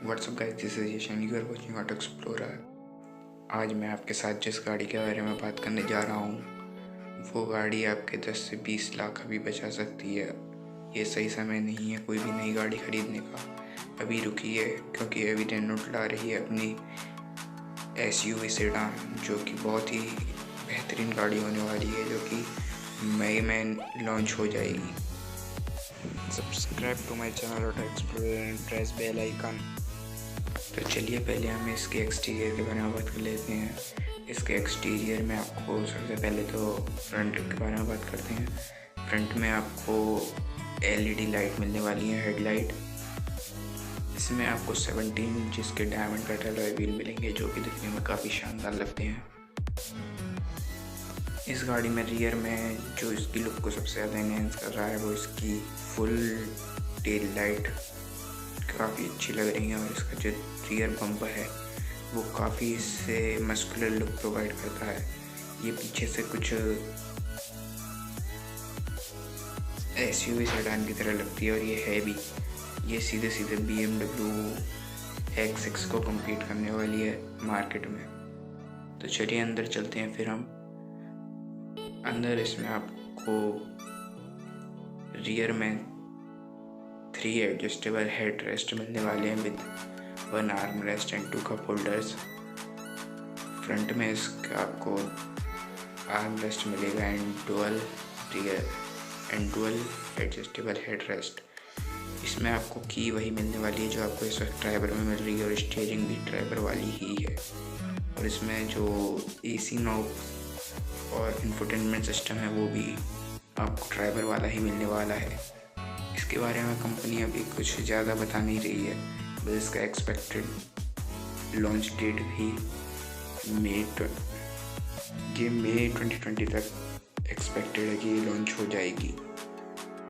WhatsApp guys, this is Yashan, you are watching Auto Explorer. आज मैं आपके साथ जिस गाड़ी के बारे में बात करने जा रहा हूँ वो गाड़ी आपके 10 से 20 लाख अभी बचा सकती है। ये सही समय नहीं है कोई भी नई गाड़ी खरीदने का, अभी रुकिए क्योंकि अभी रेनॉल्ट ला रही है अपनी एसयूवी सेडान, जो कि बहुत ही बेहतरीन गाड़ी होने वाली है, जो कि मई में लॉन्च हो जाएगी। Subscribe to my channel Auto Explorer and press bell icon. तो चलिए पहले हम इसके एक्सटीरियर के बारे में बात कर लेते हैं। इसके एक्सटीरियर में आपको सबसे पहले तो फ्रंट के बारे में बात करते हैं। फ्रंट में आपको एलईडी लाइट मिलने वाली है, हेडलाइट। इसमें आपको 17 इंच के डायमंड कट अलॉय व्हील मिलेंगे, जो कि दिखने में काफ़ी शानदार लगते हैं। इस गाड़ी में रियर में जो इसकी लुक को सबसे ज़्यादा एनहेंस कर रहा है वो इसकी फुल टेल लाइट काफ़ी अच्छी लग रही है, और इसका जो रियर बम्पर है वो काफ़ी इससे मस्कुलर लुक प्रोवाइड करता है। ये पीछे से कुछ एसयूवी सेडान की तरह लगती है, और ये है भी। ये सीधे सीधे BMW X6 को कम्पीट करने वाली है मार्केट में। तो चलिए अंदर चलते हैं फिर हम। अंदर इसमें आपको रियर में 3 एडजस्टेबल हेड रेस्ट मिलने वाले हैं with 1 arm rest and 2 cup holders. Front में इसका आपको आर्म रेस्ट मिलेगा and dual adjustable head rest. इसमें आपको की वही मिलने वाली है जो आपको इस वक्त ड्राइवर में मिल रही है, और स्टीयरिंग भी ड्राइवर वाली ही है। और इसमें जो AC नॉब और इंफोटेनमेंट सिस्टम है वो भी आपको ड्राइवर वाला ही मिलने वाला है। इसके बारे में कंपनी अभी कुछ ज़्यादा बता नहीं रही है, बस इसका एक्सपेक्टेड लॉन्च डेट भी मई 2020 तक एक्सपेक्टेड है कि ये लॉन्च हो जाएगी।